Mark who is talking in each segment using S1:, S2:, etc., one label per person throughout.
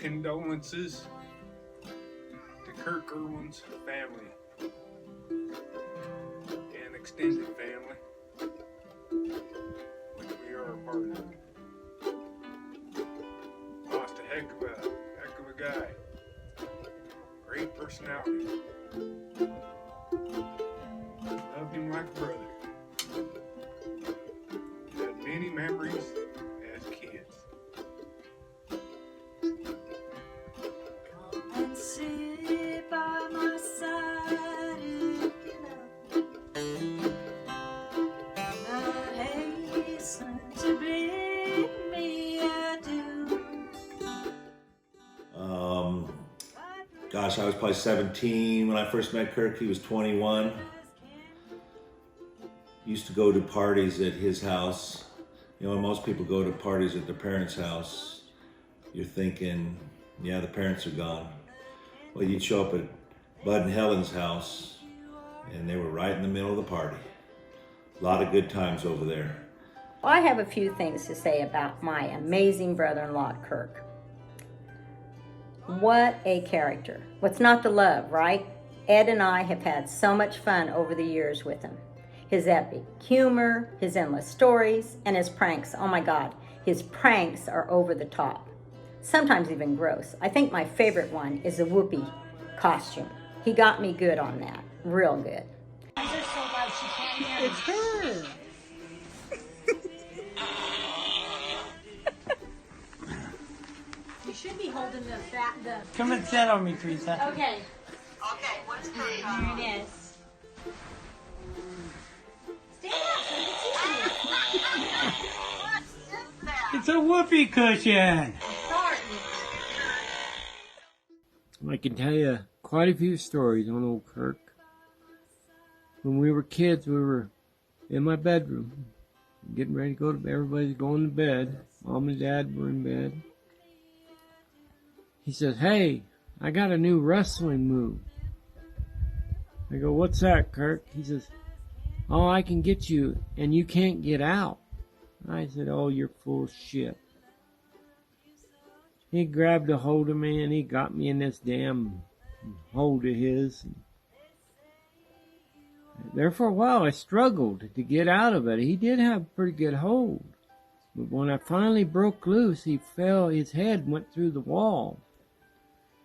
S1: condolences to Kirk Irwin's family and extended family, which we are a part of. Lost a heck of a guy. Great personality. Loved him like a brother. Had many memories as kids.
S2: Come and sit by my side and not hasten to bid me adieu.
S3: Gosh, I was probably 17 when I first met Kirk. He was 21. Used to go to parties at his house. You know, when most people go to parties at their parents' house, you're thinking, yeah, the parents are gone. Well, you'd show up at Bud and Helen's house, and they were right in the middle of the party. A lot of good times over there.
S4: I have a few things to say about my amazing brother-in-law, Kirk. What a character. What's not to love, right? Ed and I have had so much fun over the years with him. His epic humor, his endless stories, and his pranks. Oh my God, his pranks are over the top. Sometimes even gross. I think my favorite one is the Whoopi costume. He got me good on that. Real good.
S5: It's her.
S6: You should be holding the
S5: Come and sit on me, Teresa.
S6: Okay.
S7: Okay, what's Kirk?
S6: Here it is. Stand up so you can see
S7: What is that?
S5: It's a whoopee cushion.
S6: Sorry.
S8: I can tell you quite a few stories on old Kirk. When we were kids, we were in my bedroom, getting ready to go to bed. Everybody's going to bed. Mom and Dad were in bed. He says, "Hey, I got a new wrestling move." I go, "What's that, Kirk?" He says, "Oh, I can get you, and you can't get out." I said, "Oh, you're full of shit." He grabbed a hold of me, and he got me in this damn hold of his. There for a while, I struggled to get out of it. He did have a pretty good hold. But when I finally broke loose, he fell, his head went through the wall.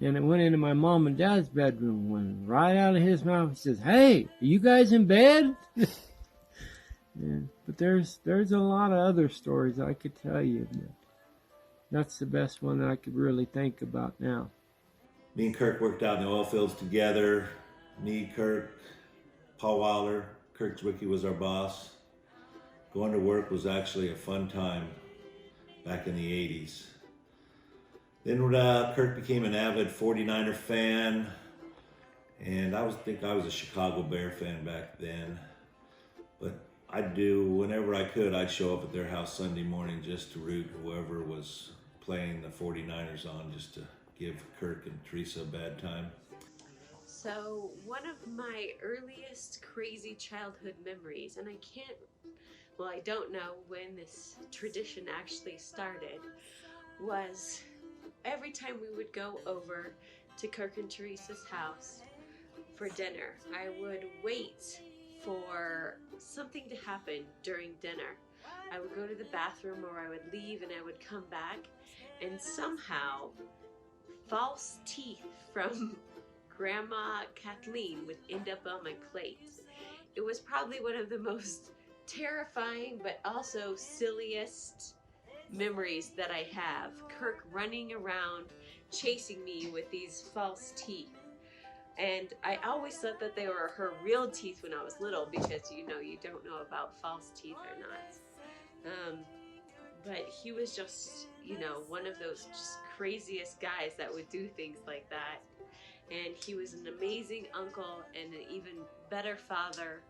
S8: And it went into my mom and dad's bedroom, went right out of his mouth. He says, "Hey, are you guys in bed?" Yeah, but there's a lot of other stories I could tell you. But that's the best one that I could really think about now.
S3: Me and Kirk worked out in the oil fields together. Me, Kirk, Paul Wilder, Kirk's Wiki was our boss. Going to work was actually a fun time back in the 80s. Then Kirk became an avid 49er fan, and I think I was a Chicago Bear fan back then. But whenever I could, I'd show up at their house Sunday morning just to root whoever was playing the 49ers on, just to give Kirk and Teresa a bad time.
S9: So one of my earliest crazy childhood memories, and I don't know when this tradition actually started, was every time we would go over to Kirk and Teresa's house for dinner, I would wait for something to happen during dinner. I would go to the bathroom, or I would leave and I would come back, and somehow false teeth from Grandma Kathleen would end up on my plate. It was probably one of the most terrifying but also silliest memories that I have. Kirk running around chasing me with these false teeth. And I always thought that they were her real teeth when I was little, because you don't know about false teeth or not. But he was just, one of those just craziest guys that would do things like that. And he was an amazing uncle and an even better father,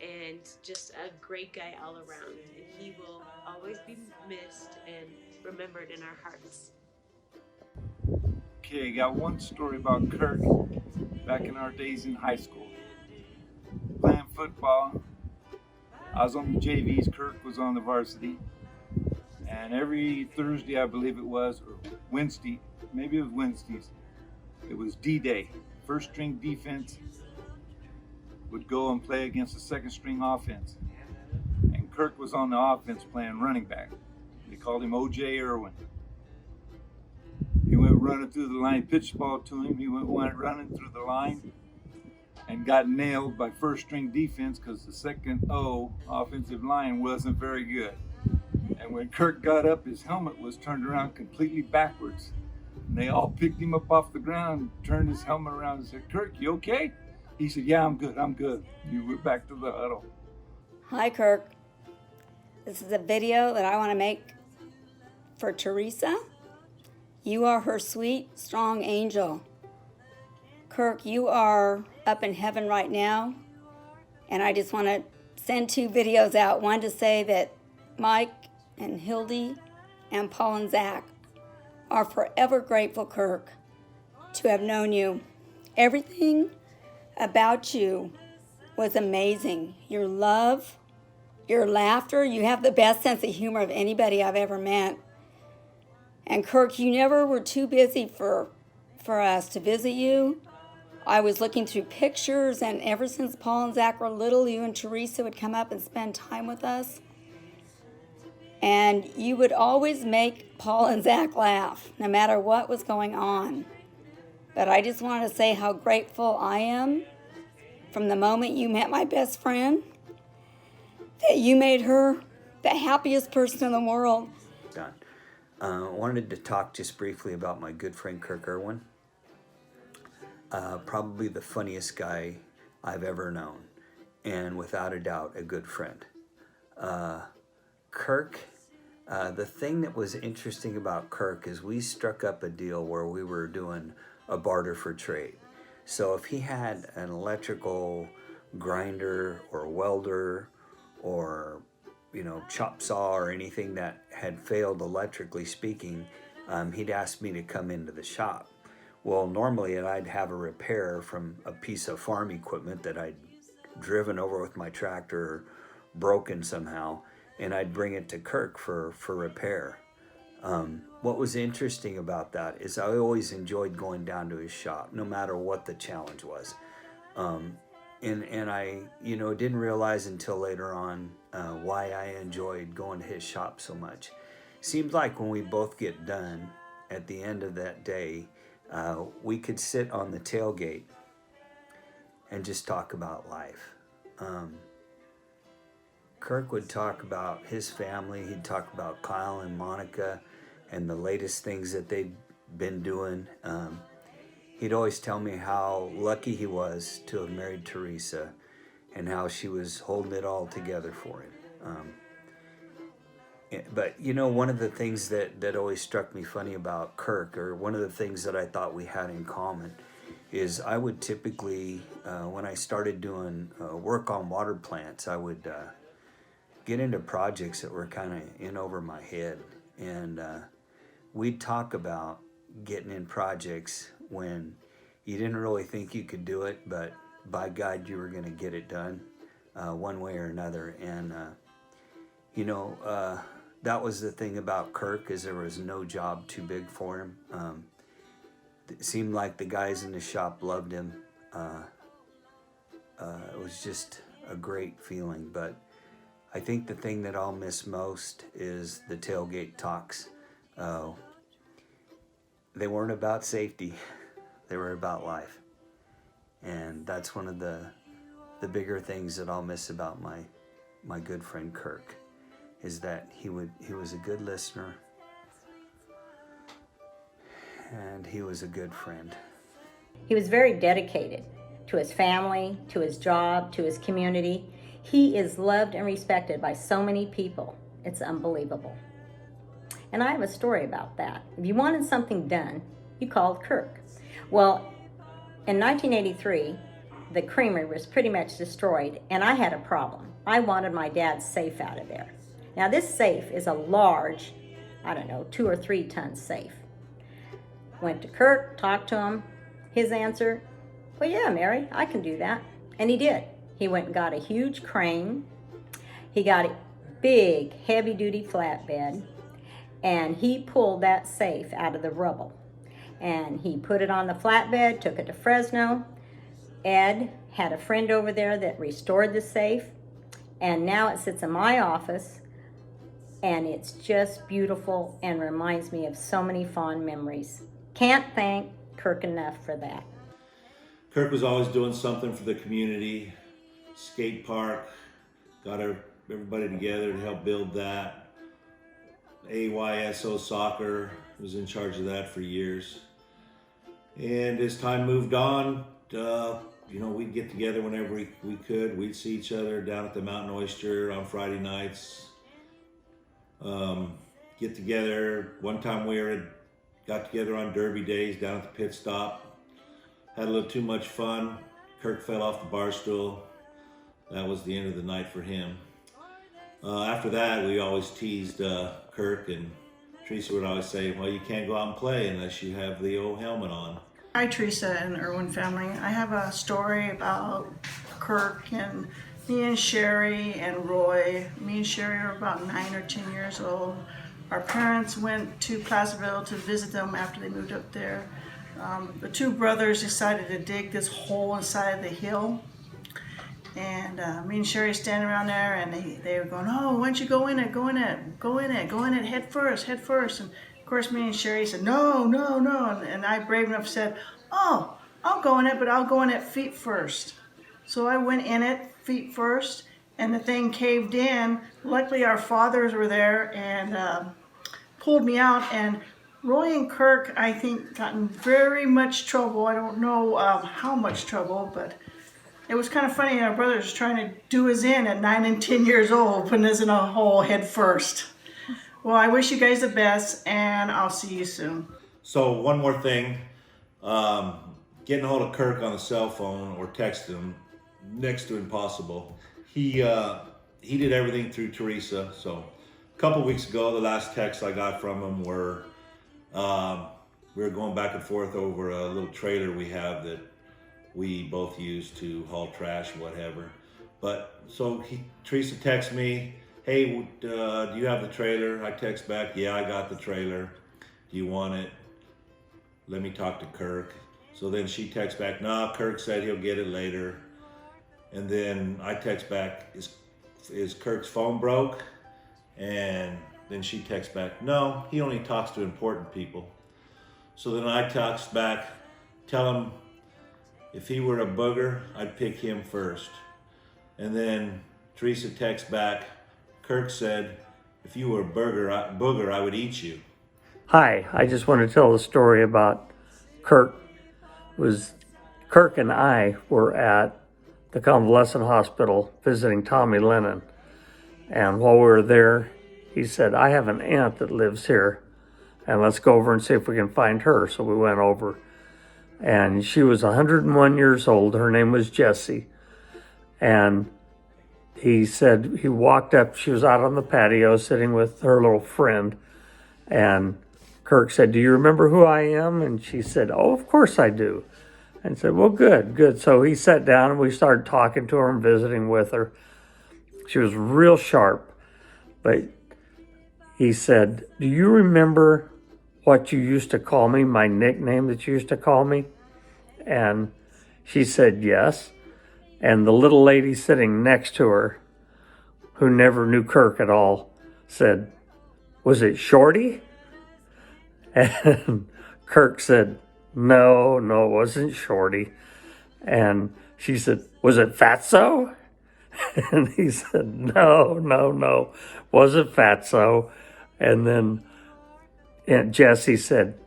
S9: and just a great guy all around. And he will always be missed and remembered in our hearts.
S1: Okay, I got one story about Kirk back in our days in high school. Playing football, I was on the JVs, Kirk was on the varsity. And every Thursday, I believe it was, or Wednesday, maybe it was Wednesdays. It was D-Day. First string defense would go and play against the second string offense. And Kirk was on the offense playing running back. They called him O.J. Irwin. He went running through the line, pitched the ball to him. He went running through the line and got nailed by first string defense because the second offensive line wasn't very good. And when Kirk got up, his helmet was turned around completely backwards. And they all picked him up off the ground, turned his helmet around and said, "Kirk, you okay?" He said, "Yeah, I'm good, I'm good." He went back to the huddle.
S6: Hi, Kirk. This is a video that I want to make for Teresa. You are her sweet, strong angel. Kirk, you are up in heaven right now. And I just want to send 2 videos out. One to say that Mike and Hildy and Paul and Zach are forever grateful, Kirk, to have known you. Everything about you was amazing. Your love, your laughter, you have the best sense of humor of anybody I've ever met. And Kirk, you never were too busy for us to visit you. I was looking through pictures, and ever since Paul and Zach were little, you and Teresa would come up and spend time with us. And you would always make Paul and Zach laugh, no matter what was going on. But I just want to say how grateful I am from the moment you met my best friend, that you made her the happiest person in the world.
S10: Done. Wanted to talk just briefly about my good friend Kirk Irwin. Probably the funniest guy I've ever known, and without a doubt a good friend. Kirk, the thing that was interesting about Kirk is we struck up a deal where we were doing a barter for trade. So if he had an electrical grinder or welder or chop saw or anything that had failed electrically speaking, he'd ask me to come into the shop. Well, normally I'd have a repair from a piece of farm equipment that I'd driven over with my tractor or broken somehow, and I'd bring it to Kirk for repair. What was interesting about that is I always enjoyed going down to his shop, no matter what the challenge was. And I, didn't realize until later on why I enjoyed going to his shop so much. Seems like when we both get done at the end of that day, we could sit on the tailgate and just talk about life. Kirk would talk about his family. He'd talk about Kyle and Monica and the latest things that they'd been doing. He'd always tell me how lucky he was to have married Teresa and how she was holding it all together for him. But one of the things that always struck me funny about Kirk, or one of the things that I thought we had in common, is I would typically, when I started doing work on water plants, I would get into projects that were kind of in over my head. And we'd talk about getting in projects when you didn't really think you could do it, but by God, you were going to get it done one way or another. And, that was the thing about Kirk, is there was no job too big for him. It seemed like the guys in the shop loved him. It was just a great feeling. But I think the thing that I'll miss most is the tailgate talks. They weren't about safety. They were about life. And that's one of the bigger things that I'll miss about my good friend Kirk, is that he was a good listener and he was a good friend.
S4: He was very dedicated to his family, to his job, to his community. He is loved and respected by so many people. It's unbelievable. And I have a story about that. If you wanted something done, you called Kirk. Well, in 1983, the creamery was pretty much destroyed, and I had a problem. I wanted my dad's safe out of there. Now, this safe is a large, 2 or 3 ton safe. Went to Kirk, talked to him. His answer, "Well, yeah, Mary, I can do that." And he did. He went and got a huge crane. He got a big, heavy-duty flatbed, and he pulled that safe out of the rubble. and he put it on the flatbed, took it to Fresno. Ed had a friend over there that restored the safe, and now it sits in my office, and it's just beautiful and reminds me of so many fond memories. Can't thank Kirk enough for that.
S3: Kirk was always doing something for the community. Skate park, got everybody together to help build that. AYSO soccer, was in charge of that for years. And as time moved on, we'd get together whenever we could. We'd see each other down at the Mountain Oyster on Friday nights. Get together. One time got together on Derby days down at the pit stop. Had a little too much fun. Kirk fell off the bar stool. That was the end of the night for him. After that, we always teased Kirk, and Teresa would always say, well, you can't go out and play unless you have the old helmet on.
S11: Hi, Teresa and Irwin family. I have a story about Kirk and me and Sherry and Roy. Me and Sherry are about 9 or 10 years old. Our parents went to Placerville to visit them after they moved up there. The two brothers decided to dig this hole inside of the hill. And me and Sherry standing around there, and they were going, oh, why don't you go in it, go in it, go in it, go in it, head first, head first. And of course, me and Sherry said, no, no, no. And I, brave enough, said, oh, I'll go in it, but I'll go in it feet first. So I went in it feet first, and the thing caved in. Luckily, our fathers were there and pulled me out. And Roy and Kirk, I think, got in very much trouble. I don't know how much trouble, but it was kind of funny. Our brothers trying to do us in at 9 and 10 years old, putting us in a hole head first. Well, I wish you guys the best, and I'll see you soon.
S3: So one more thing, getting a hold of Kirk on the cell phone or texting him, next to impossible. He did everything through Teresa. So a couple weeks ago, the last text I got from him were, we were going back and forth over a little trailer we have that we both use to haul trash, whatever. But so Teresa texts me, hey, do you have the trailer? I text back, yeah, I got the trailer. Do you want it? Let me talk to Kirk. So then she texts back, no, Kirk said he'll get it later. And then I text back, is Kirk's phone broke? And then she texts back, no, he only talks to important people. So then I text back, tell him if he were a booger, I'd pick him first. And then Teresa texts back, Kirk said, if you were a booger, I would eat you.
S12: Hi, I just want to tell a story about Kirk. Kirk and I were at the convalescent hospital visiting Tommy Lennon. And while we were there, he said, I have an aunt that lives here, and let's go over and see if we can find her. So we went over, and she was 101 years old. Her name was Jessie. And he said he walked up, she was out on the patio sitting with her little friend, and Kirk said, do you remember who I am? And she said, oh, of course I do. And said, well, good. So he sat down and we started talking to her and visiting with her. She was real sharp, but he said, do you remember what you used to call me, my nickname that you used to call me? And she said, yes. And the little lady sitting next to her, who never knew Kirk at all, said, was it Shorty? And Kirk said, no, it wasn't Shorty. And she said, was it Fatso? And he said, no, wasn't Fatso. And then Aunt Jessie said,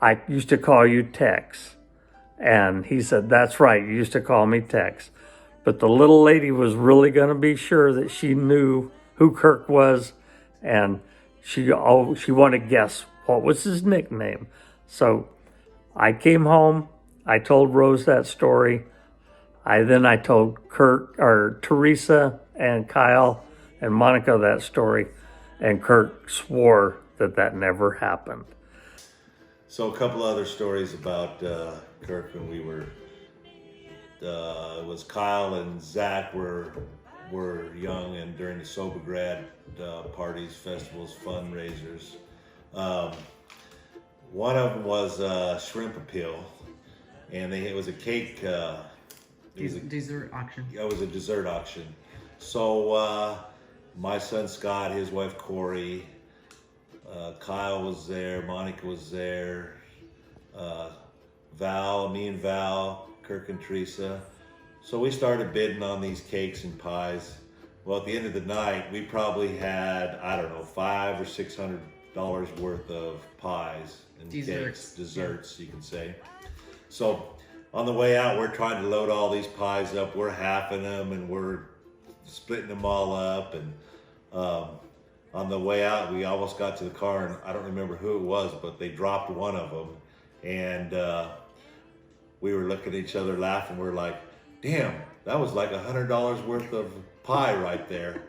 S12: I used to call you Tex. And he said, that's right, you used to call me Tex. But the little lady was really going to be sure that she knew who Kirk was, and she wanted to guess what was his nickname. So I came home, I told Rose that story. I told Teresa and Kyle and Monica that story, and Kirk swore that never happened.
S3: So a couple other stories about Kirk when we were, it was Kyle and Zach were young, and during the Sober Grad parties, festivals, fundraisers, One of them was shrimp appeal, and it was a cake.
S13: Dessert auction.
S3: It was a dessert auction. So my son Scott, his wife Corey, Kyle was there, Monica was there, Val, me and Val, Kirk and Teresa. So we started bidding on these cakes and pies. Well, at the end of the night, we probably had, I don't know, $500 or $600 worth of pies and cakes, desserts, you can say. So on the way out, we're trying to load all these pies up. We're halving them and we're splitting them all up. And on the way out, we almost got to the car, and I don't remember who it was, but they dropped one of them. And we were looking at each other laughing. We're like, damn, that was like $100 worth of pie right there.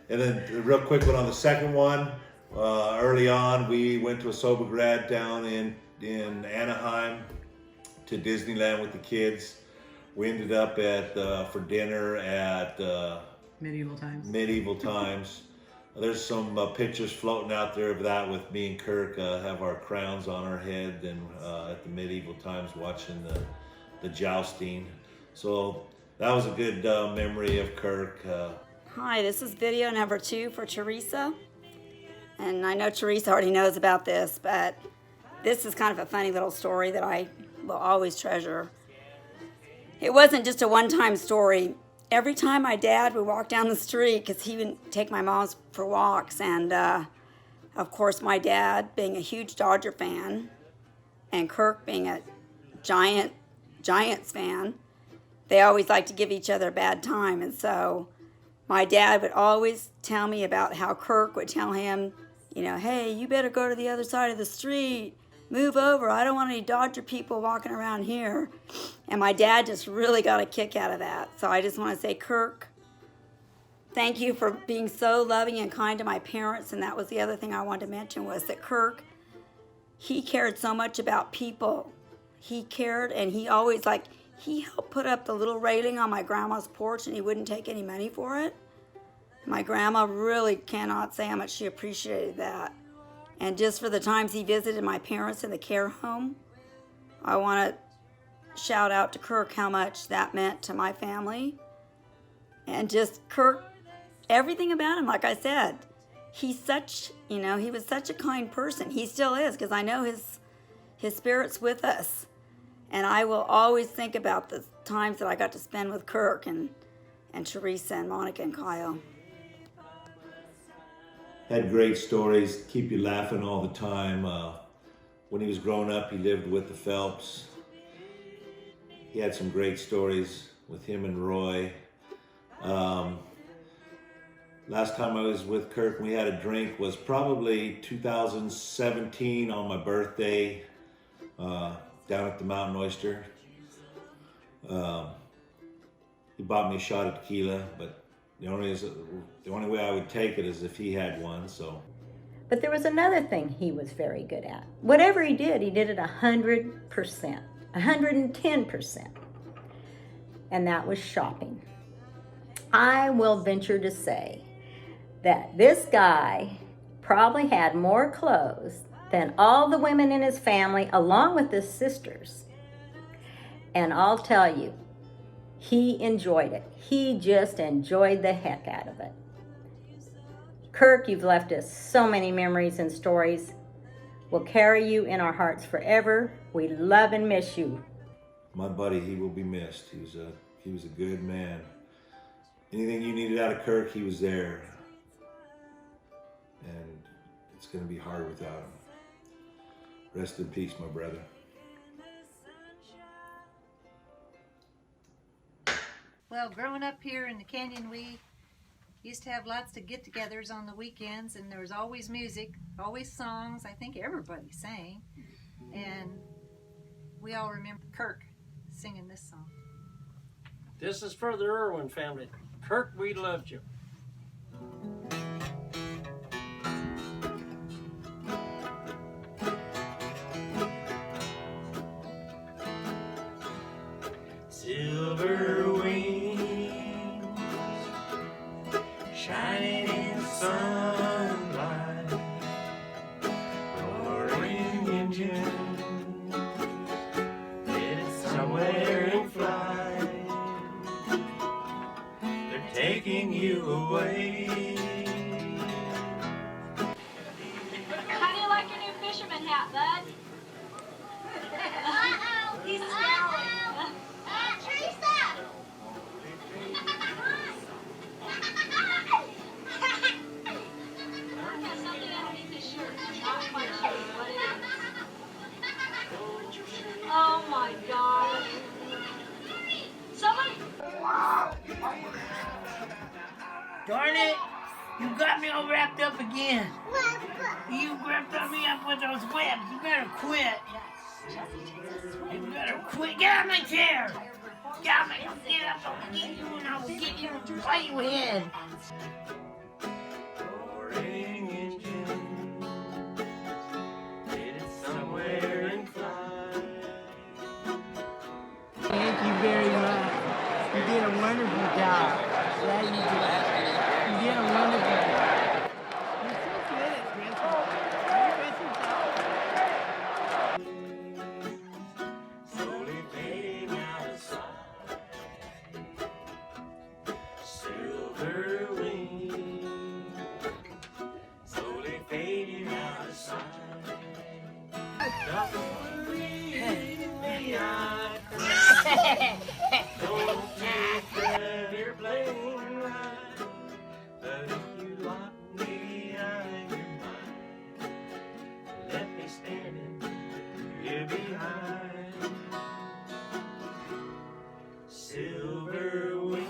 S3: And then a real quick one on the second one, early on, we went to a Sobograd down in Anaheim to Disneyland with the kids. We ended up at for dinner at Medieval Times. There's some pictures floating out there of that with me and Kirk have our crowns on our head and at the Medieval Times watching the jousting. So that was a good memory of Kirk.
S6: Hi, this is video number 2 for Teresa. And I know Teresa already knows about this, but this is kind of a funny little story that I will always treasure. It wasn't just a one-time story. Every time my dad would walk down the street, because he would take my mom for walks, and of course my dad being a huge Dodger fan, and Kirk being a Giants fan, they always like to give each other a bad time. And so my dad would always tell me about how Kirk would tell him, you know, hey, you better go to the other side of the street. Move over. I don't want any Dodger people walking around here. And my dad just really got a kick out of that. So I just want to say, Kirk, thank you for being so loving and kind to my parents. And that was the other thing I wanted to mention, was that Kirk, he cared so much about people. He cared, and he always, like, he helped put up the little railing on my grandma's porch, and he wouldn't take any money for it. My grandma really cannot say how much she appreciated that. And just for the times he visited my parents in the care home, I want to shout out to Kirk how much that meant to my family. And just Kirk, everything about him, like I said, he's such, you know, he was such a kind person. He still is, because I know his spirit's with us. And I will always think about the times that I got to spend with Kirk and Teresa and Monica and Kyle.
S3: Had great stories, keep you laughing all the time. When he was growing up, he lived with the Phelps. He had some great stories with him and Roy. Last time I was with Kirk and we had a drink was probably 2017 on my birthday, down at the Mountain Oyster. He bought me a shot of tequila, but the only way I would take it is if he had one, so.
S4: But there was another thing he was very good at. Whatever he did it 100%, 110%. And that was shopping. I will venture to say that this guy probably had more clothes than all the women in his family, along with his sisters. And I'll tell you, he enjoyed it. He just enjoyed the heck out of it. Kirk, you've left us so many memories and stories. We'll carry you in our hearts forever. We love and miss you.
S3: My buddy, he will be missed. He was a good man. Anything you needed out of Kirk, he was there. And it's going to be hard without him. Rest in peace, my brother.
S14: Well, growing up here in the canyon, we used to have lots of get-togethers on the weekends, and there was always music, always songs. I think everybody sang, and we all remember Kirk singing this song.
S5: This is for the Irwin family. Kirk, we loved you.
S15: Silver wings shining in sunlight, roaring engine engine headed somewhere in flight. They're taking you away.
S2: How do you like your new fisherman hat, bud? Uh-oh. He's scowling. Teresa! There's something underneath his shirt. I'm not quite sure what it is. Oh my God. Someone.
S16: Darn it! You got me all wrapped up again. You wrapped me up with those webs. You better quit. You better quit. Get out of my chair. Get up. I'll get you and I will get you and play you in.
S15: Roaring engine headed somewhere in flight.
S16: Thank you very much. You did a wonderful job. Yeah, you did. You did a wonderful job. You're so good at dressing.
S15: Slowly fading out of sight. Silver wings. Slowly fading out of sight. Don't leave me, I cry. Don't take that airplane ride. But if you lock me out of your mind, let me standing here behind. Silver wings.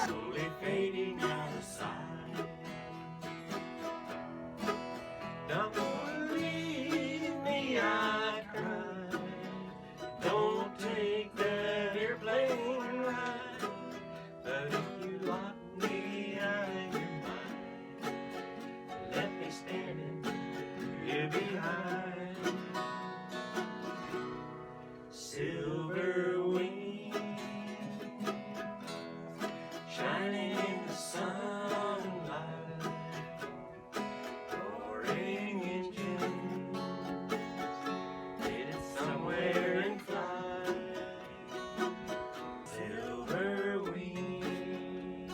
S15: Slowly fading out of sight. Don't leave me, I cry. Don't take that airplane ride. But if you lock me out of your mind, let me standing here behind. Silver wings shining in the sunlight. Roaring engine headed somewhere in flight. Silver wings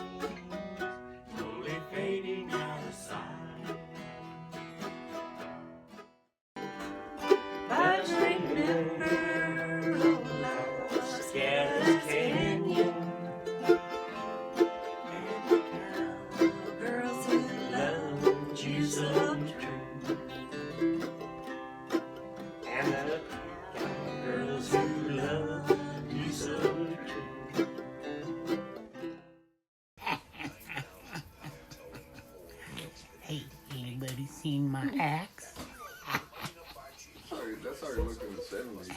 S15: slowly fading out of sight. I remember the scattered canyon. Girls who loved you so true, and the girls who loved you so true.
S16: Hey, anybody seen my axe?
S17: That's how you looked in the 70s.